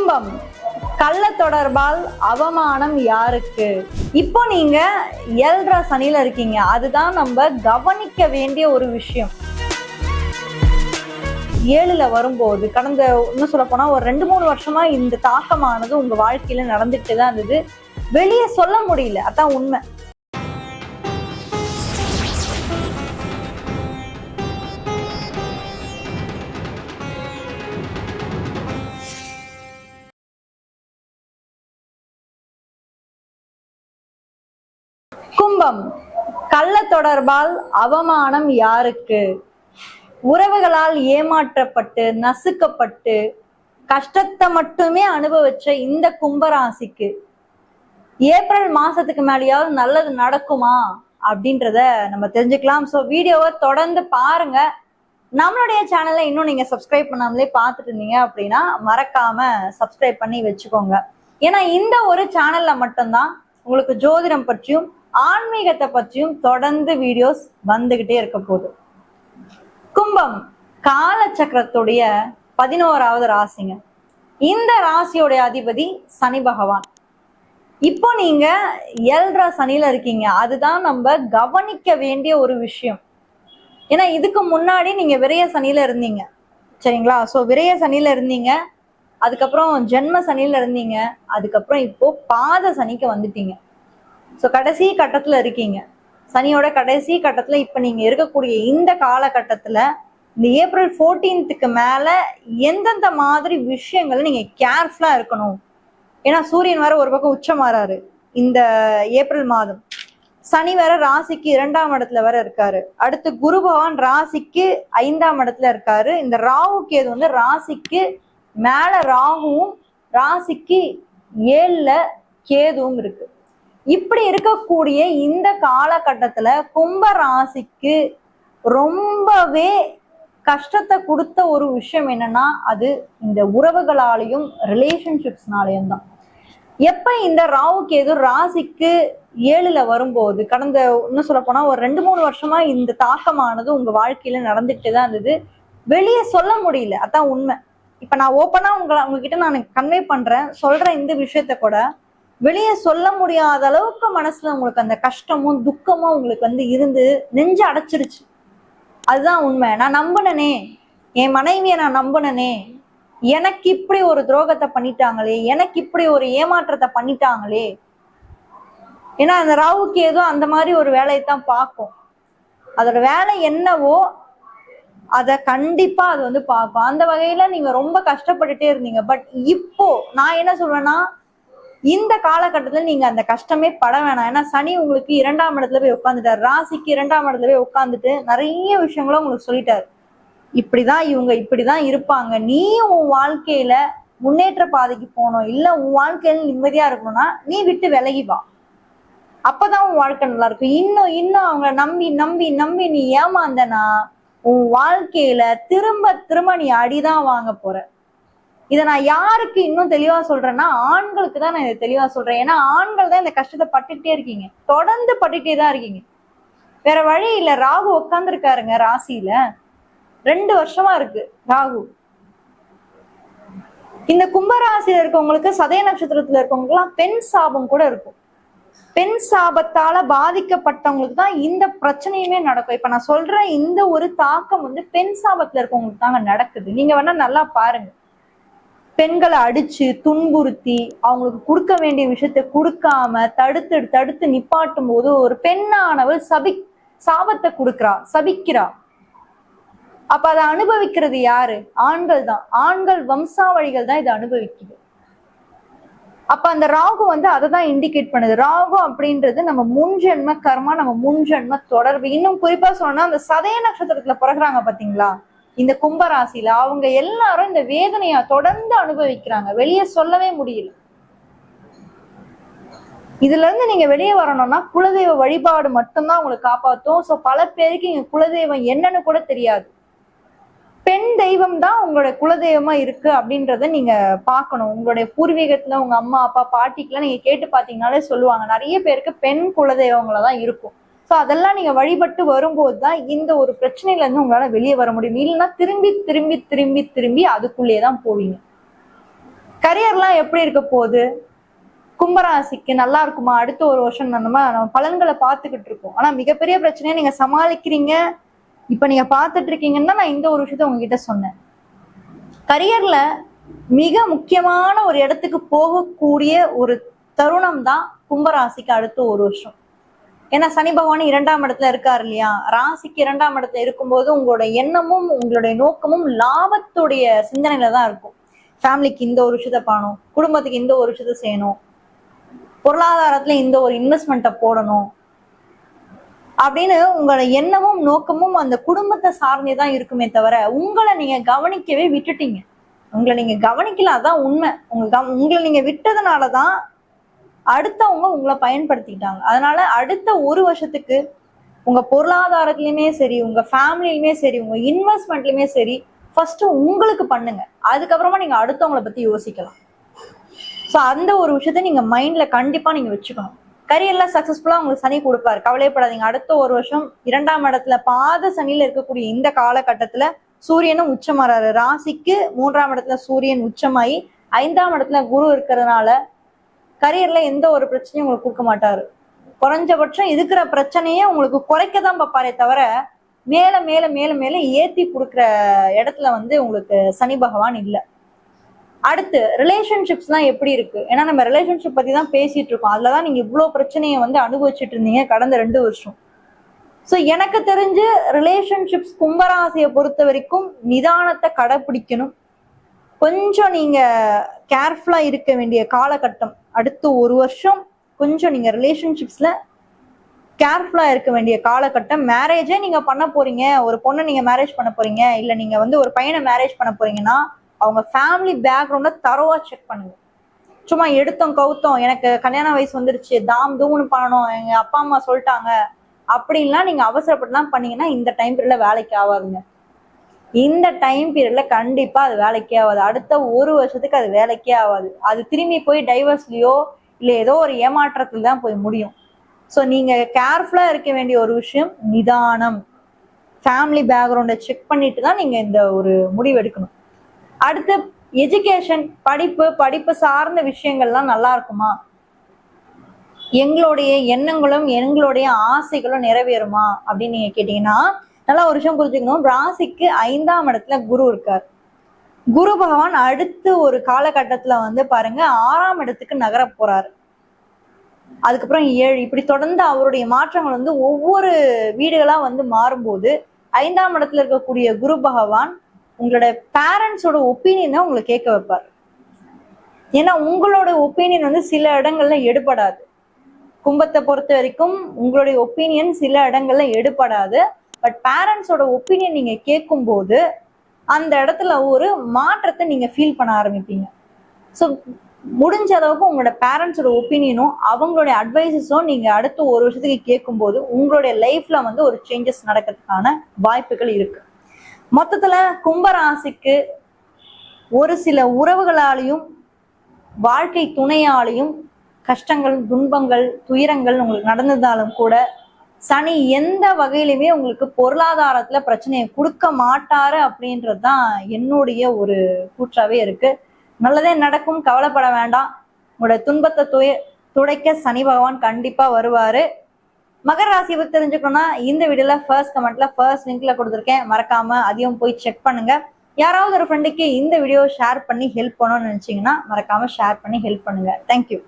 கும்பம், கள்ள தொடர்பால் அவமானம் யாருக்கு? இப்போ நீங்க 7 சனியில இருக்கீங்க. அதுதான் நம்ம கவனிக்க வேண்டிய ஒரு விஷயம். 7ல வரும்போது கடந்த இன்னும் சொல்ல போனா ஒரு 2-3 வருஷமா இந்த தாக்கமானது உங்க வாழ்க்கையில நடந்துட்டு தான் இருந்தது. வெளியே சொல்ல முடியல, அதான் உண்மை. கும்பம், கள்ள தொடர்பால் அவமானம் யாருக்கு? உறவுகளால் ஏமாற்றப்பட்டு நசுக்கப்பட்டு கஷ்டத்தை மட்டுமே அனுபவிச்ச இந்த கும்பராசிக்கு ஏப்ரல் மாசத்துக்கு மேலேயாவது நல்லது நடக்குமா அப்படின்றத நம்ம தெரிஞ்சுக்கலாம். ஸோ வீடியோவை தொடர்ந்து பாருங்க. நம்மளுடைய சேனலை இன்னும் நீங்க சப்ஸ்கிரைப் பண்ணாமலே பார்த்துட்டு இருந்தீங்க அப்படின்னா மறக்காம சப்ஸ்கிரைப் பண்ணி வச்சுக்கோங்க. ஏன்னா இந்த ஒரு சேனல்ல மட்டும்தான் உங்களுக்கு ஜோதிடம் பற்றியும் ஆன்மீகத்தை பற்றியும் தொடர்ந்து வீடியோஸ் வந்துகிட்டே இருக்க போகுது. கும்பம் காலச்சக்கரத்துடைய 11வது ராசிங்க. இந்த ராசியோடைய அதிபதி சனி பகவான். இப்போ நீங்க 7 சனியில இருக்கீங்க. அதுதான் நம்ம கவனிக்க வேண்டிய ஒரு விஷயம். ஏன்னா இதுக்கு முன்னாடி நீங்க விரய சனியில இருந்தீங்க, சரிங்களா? ஸோ விரய சனியில இருந்தீங்க, அதுக்கப்புறம் ஜென்ம சனியில இருந்தீங்க, அதுக்கப்புறம் இப்போ பாத சனிக்கு வந்துட்டீங்க. ஸோ கடைசி கட்டத்துல இருக்கீங்க. சனியோட கடைசி கட்டத்துல இப்ப நீங்க இருக்கக்கூடிய இந்த காலகட்டத்துல இந்த ஏப்ரல் 14க்கு மேல எந்தெந்த மாதிரி விஷயங்கள் நீங்க கேர்ஃபுல்லா இருக்கணும். ஏன்னா சூரியன் வேற ஒரு பக்கம் உச்சமாறாரு இந்த ஏப்ரல் மாதம். சனி வேற ராசிக்கு 2ஆம் இடத்துல வேற இருக்காரு. அடுத்து குரு பகவான் ராசிக்கு 5ஆம் இடத்துல இருக்காரு. இந்த ராகு கேது வந்து ராசிக்கு மேல ராகுவும் ராசிக்கு 7ல கேதுவும் இருக்கு. இப்படி இருக்கக்கூடிய இந்த காலகட்டத்துல கும்ப ராசிக்கு ரொம்பவே கஷ்டத்தை கொடுத்த ஒரு விஷயம் என்னன்னா அது இந்த உறவுகளாலையும் ரிலேஷன்ஷிப்ஸ்னாலையும் தான். எப்ப இந்த ராகு கேது ராசிக்கு 7ல வரும்போது கடந்த இன்னும் சொல்ல போனா ஒரு 2-3 வருஷமா இந்த தாக்கமானது உங்க வாழ்க்கையில நடந்துட்டு தான் இருந்தது. வெளியே சொல்ல முடியல, அதான் உண்மை. இப்ப நான் ஓப்பனா உங்ககிட்ட நான் கன்வே பண்றேன், சொல்றேன். இந்த விஷயத்த கூட வெளியே சொல்ல முடியாத அளவுக்கு மனசுல உங்களுக்கு அந்த கஷ்டமும் துக்கமும் உங்களுக்கு வந்து இருந்து நெஞ்சு அடைச்சிருச்சு. அதுதான் உண்மை. நான் நம்பினனே, என் மனைவியை நான் நம்பினனே, எனக்கு இப்படி ஒரு துரோகத்தை பண்ணிட்டாங்களே, எனக்கு இப்படி ஒரு ஏமாற்றத்தை பண்ணிட்டாங்களே. ஏன்னா அந்த ராகுக்கு ஏதோ அந்த மாதிரி ஒரு வேலையை தான் பார்க்கும். அதோட வேலை என்னவோ அதை கண்டிப்பா அது வந்து பார்க்கும். அந்த வகையில நீங்க ரொம்ப கஷ்டப்பட்டுட்டே இருந்தீங்க. பட் இப்போ நான் என்ன சொல்வேன்னா, இந்த காலகட்டத்துல நீங்க அந்த கஷ்டமே பட வேணாம். ஏன்னா சனி உங்களுக்கு 2ஆம் இடத்துல போய் உட்காந்துட்டாரு. ராசிக்கு 2ஆம் இடத்துல போய் உட்காந்துட்டு நிறைய விஷயங்களும் உங்களுக்கு சொல்லிட்டாரு. இப்படிதான் இவங்க இப்படிதான் இருப்பாங்க, நீ உன் வாழ்க்கையில முன்னேற்ற பாதைக்கு போகணும், இல்ல உன் வாழ்க்கையில நிம்மதியா இருக்கணும்னா நீ விட்டு விலகி வா. அப்பதான் உன் வாழ்க்கை நல்லா இருக்கும். இன்னும் அவங்கள நம்பி நம்பி நம்பி நீ ஏமாந்தனா உன் வாழ்க்கையில திரும்ப திரும்ப நீ அடிதான் வாங்க போற. இதை நான் யாருக்கு இன்னும் தெளிவா சொல்றேன்னா ஆண்களுக்கு தான் நான் இதை தெளிவா சொல்றேன். ஏன்னா ஆண்கள் தான் இந்த கஷ்டத்தை பட்டுட்டே இருக்கீங்க, தொடர்ந்து பட்டுட்டே தான் இருக்கீங்க. வேற வழி இல்ல. ராகு உட்கார்ந்துருக்காருங்க ராசியில 2 வருஷமா இருக்கு ராகு. இந்த கும்பராசியில இருக்கவங்களுக்கு, சதய நட்சத்திரத்துல இருக்கவங்களுக்கு எல்லாம் பெண் சாபம் கூட இருக்கும். பெண் சாபத்தால பாதிக்கப்பட்டவங்களுக்கு தான் இந்த பிரச்சனையுமே நடக்கும். இப்ப நான் சொல்றேன், இந்த ஒரு தாக்கம் வந்து பெண் சாபத்துல இருக்கவங்களுக்கு தாங்க நடக்குது. நீங்க வேணா நல்லா பாருங்க. பெண்களை அடிச்சு துன்புறுத்தி அவங்களுக்கு கொடுக்க வேண்டிய விஷயத்த கொடுக்காம தடுத்து தடுத்து நிப்பாட்டும் போது ஒரு பெண்ணானவள் சாபத்தை கொடுக்கிறா, சபிக்கிறா. அப்ப அதை அனுபவிக்கிறது யாரு? ஆண்கள் தான். ஆண்கள் வம்சாவழிகள் தான் இதை அனுபவிக்குது. அப்ப அந்த ராகு வந்து அதை தான் இண்டிகேட் பண்ணுது. ராகு அப்படின்றது நம்ம முன்ஜென்ம கர்மா, நம்ம முன்ஜென்ம தொடர்பு. இன்னும் குறிப்பா சொன்னா அந்த சதய நட்சத்திரத்துல பிறகுறாங்க பாத்தீங்களா இந்த கும்பராசியில, அவங்க எல்லாரும் இந்த வேதனையா தொடர்ந்து அனுபவிக்கிறாங்க. வெளியே சொல்லவே முடியல. இதுல இருந்து நீங்க வெளியே வரணும்னா குலதெய்வ வழிபாடு மட்டும்தான் உங்களுக்கு காப்பாத்தும். சோ பல பேருக்கு இங்க குலதெய்வம் என்னன்னு கூட தெரியாது. பெண் தெய்வம் தான் உங்களுடைய குலதெய்வமா இருக்கு அப்படின்றத நீங்க பார்க்கணும். உங்களுடைய பூர்வீகத்துல உங்க அம்மா அப்பா பாட்டிக்கெல்லாம் நீங்க கேட்டு பாத்தீங்கன்னாலே சொல்லுவாங்க, நிறைய பேருக்கு பெண் குலதெய்வங்கள தான் இருக்கும். ஸோ அதெல்லாம் நீங்க வழிபட்டு வரும்போது தான் இந்த ஒரு பிரச்சனையில இருந்து உங்களால வெளியே வர முடியும். இல்லைன்னா திரும்பி திரும்பி திரும்பி திரும்பி அதுக்குள்ளேயே தான் போவீங்க. கரியர்லாம் எப்படி இருக்க போகுது? கும்பராசிக்கு நல்லா இருக்குமா? அடுத்த ஒரு வருஷம் நம்ம பலன்களை பார்த்துக்கிட்டு இருக்கோம். ஆனா மிகப்பெரிய பிரச்சனையை நீங்க சமாளிக்கிறீங்க, இப்ப நீங்க பார்த்துட்டு இருக்கீங்கன்னா நான் இந்த ஒரு விஷயத்த உங்ககிட்ட சொன்னேன். கரியர்ல மிக முக்கியமான ஒரு இடத்துக்கு போகக்கூடிய ஒரு தருணம் தான் கும்பராசிக்கு அடுத்த ஒரு வருஷம். ஏன்னா சனி பகவான் 2ஆம் இடத்துல இருக்காரு இல்லையா? ராசிக்கு 2ஆம் இடத்துல இருக்கும்போது உங்களோட எண்ணமும் உங்களுடைய நோக்கமும் லாபத்துடைய சிந்தனையில தான் இருக்கும். ஃபேமிலிக்கு இந்த ஒரு விஷயத்த பண்ணணும், குடும்பத்துக்கு இந்த ஒரு விஷயத்த செய்யணும், பொருளாதாரத்துல இந்த ஒரு இன்வெஸ்ட்மெண்ட்டை போடணும் அப்படின்னு உங்களோட எண்ணமும் நோக்கமும் அந்த குடும்பத்தை சார்ந்தே தான் இருக்குமே தவிர உங்களை நீங்க கவனிக்கவே விட்டுட்டீங்க. உங்களை நீங்க கவனிக்கல, அதான் உண்மை. உங்களை நீங்க விட்டதுனாலதான் அடுத்தவங்க உங்களை பயன்படுத்திக்கிட்டாங்க. அதனால அடுத்த ஒரு வருஷத்துக்கு உங்க பொருளாதாரத்திலயுமே சரி, உங்க ஃபேமிலியுமே சரி, உங்க இன்வெஸ்ட்மெண்ட்லயுமே சரி, ஃபர்ஸ்ட் உங்களுக்கு பண்ணுங்க. அதுக்கப்புறமா நீங்க அடுத்தவங்களை பத்தி யோசிக்கலாம். ஸோ அந்த ஒரு விஷயத்த நீங்க மைண்ட்ல கண்டிப்பா நீங்க வச்சுக்கணும். கரியர்ல சக்சஸ்ஃபுல்லா உங்களுக்கு சனி கொடுப்பாரு, கவலைப்படாதீங்க. அடுத்த ஒரு வருஷம் 2ஆம் இடத்துல பாத சனியில இருக்கக்கூடிய இந்த காலகட்டத்துல சூரியனும் உச்சமாறாரு. ராசிக்கு 3ஆம் இடத்துல சூரியன் உச்சமாயி 5ஆம் இடத்துல குரு இருக்கிறதுனால கரியர்ல எந்த ஒரு பிரச்சனையும் உங்களுக்கு கொடுக்க மாட்டாரு. குறைஞ்சபட்சம் இருக்கிற பிரச்சனையே உங்களுக்கு குறைக்கதான் பார்ப்பாரே தவிர மேல மேல மேல மேல ஏத்தி கொடுக்குற இடத்துல உங்களுக்கு சனி பகவான் இல்லை. அடுத்து ரிலேஷன்ஷிப்ஸ்லாம் எப்படி இருக்கு? ஏன்னா நம்ம ரிலேஷன்ஷிப் பத்தி தான் பேசிட்டு இருக்கோம். அதுலதான் நீங்க இவ்வளவு பிரச்சனையை அனுபவிச்சுட்டு இருந்தீங்க கடந்த 2 வருஷம். ஸோ எனக்கு தெரிஞ்சு ரிலேஷன்ஷிப்ஸ் கும்பராசியை பொறுத்த வரைக்கும் நிதானத்தை கடைபிடிக்கணும். கொஞ்சம் நீங்க கேர்ஃபுல்லா இருக்க வேண்டிய காலகட்டம். அடுத்த ஒரு வருஷம் கொஞ்சம் நீங்க ரிலேஷன்ஷிப்ஸ்ல கேர்ஃபுல்லா இருக்க வேண்டிய காலகட்டம். மேரேஜே நீங்க பண்ண போறீங்க, ஒரு பொண்ணை நீங்க மேரேஜ் பண்ண போறீங்க, இல்ல நீங்க ஒரு பையனை மேரேஜ் பண்ண போறீங்கன்னா அவங்க ஃபேமிலி பேக்ரவுண்ட தரோவா செக் பண்ணுங்க. சும்மா எடுத்தோம் கவுத்தோம் எனக்கு கல்யாண வயசு வந்துருச்சு தாம் தூம்னு பண்ணணும், எங்க அப்பா அம்மா சொல்லிட்டாங்க அப்படின்லாம் நீங்க அவசரப்பட்டுலாம் பண்ணீங்கன்னா இந்த டைம் பீரியட்ல வேலைக்கு ஆகாதுங்க. இந்த டைம் பீரியட்ல கண்டிப்பா அது வேலைக்கே ஆகாது. அடுத்த ஒரு வருஷத்துக்கு அது வேலைக்கே ஆகாது. அது திரும்பி போய் டைவர்ஸ்லயோ இல்ல ஏதோ ஒரு ஏமாற்றத்துல தான் போய் முடியும். ஸோ நீங்க கேர்ஃபுல்லா இருக்க வேண்டிய ஒரு விஷயம் நிதானம். ஃபேமிலி பேக்ரவுண்டை செக் பண்ணிட்டு தான் நீங்க இந்த ஒரு முடிவு எடுக்கணும். அடுத்து எஜுகேஷன், படிப்பு சார்ந்த விஷயங்கள்லாம் நல்லா இருக்குமா? எங்களுடைய எண்ணங்களும் எங்களுடைய ஆசைகளும் நிறைவேறுமா அப்படின்னு நீங்க கேட்டீங்கன்னா நல்லா ஒரு விஷயம் புரிஞ்சுக்கணும். ராசிக்கு 5ஆம் இடத்துல குரு இருக்கார். குரு பகவான் அடுத்த ஒரு காலகட்டத்துல பாருங்க 6ஆம் இடத்துக்கு நகர போறாரு. அதுக்கப்புறம் 7, இப்படி தொடர்ந்து அவருடைய மாற்றங்கள் ஒவ்வொரு வீடுகளா மாறும்போது 5ஆம் இடத்துல இருக்கக்கூடிய குரு பகவான் உங்களோட பேரண்ட்ஸோட ஒப்பீனியனை உங்களை கேட்க வைப்பார். ஏன்னா உங்களோட ஒப்பீனியன் சில இடங்கள்ல எடுபடாது. கும்பத்தை பொறுத்த வரைக்கும் உங்களுடைய ஒப்பீனியன் சில இடங்கள்ல எடுபடாது. பட் பேரண்ட்ஸோட ஒப்பீனியன் நீங்க கேட்கும் போது அந்த இடத்துல ஒரு மாற்றத்தை நீங்க ஃபீல் பண்ண ஆரம்பிப்பீங்க. ஸோ முடிஞ்ச அளவுக்கு உங்களோட பேரண்ட்ஸோட ஒப்பீனியனும் அவங்களுடைய அட்வைசஸும் நீங்க அடுத்த ஒரு வருஷத்துக்கு கேட்கும் போது உங்களுடைய லைஃப்ல ஒரு சேஞ்சஸ் நடக்கிறதுக்கான வாய்ப்புகள் இருக்கு. மொத்தத்துல கும்பராசிக்கு ஒரு சில உறவுகளாலையும் வாழ்க்கை துணையாலையும் கஷ்டங்கள், துன்பங்கள், துயரங்கள் உங்களுக்கு நடந்ததாலும் கூட சனி எந்த வகையிலுமே உங்களுக்கு பொருளாதாரத்துல பிரச்சனையை கொடுக்க மாட்டாரு அப்படின்றதுதான் என்னுடைய ஒரு கூற்றாவே இருக்கு. நல்லதே நடக்கும், கவலைப்பட வேண்டாம். உங்களோட துன்பத்தை துடைக்க சனி பகவான் கண்டிப்பா வருவாரு. மகர ராசியை பத்தி தெரிஞ்சுக்கணும்னா இந்த வீடியோல ஃபர்ஸ்ட் கமெண்ட்ல ஃபர்ஸ்ட் லிங்க்ல கொடுத்துருக்கேன், மறக்காம அதையும் போய் செக் பண்ணுங்க. யாராவது ஒரு ஃப்ரெண்டுக்கு இந்த வீடியோ ஷேர் பண்ணி ஹெல்ப் பண்ணணும்னு நினைச்சீங்கன்னா மறக்காம ஷேர் பண்ணி ஹெல்ப் பண்ணுங்க. தேங்க்யூ.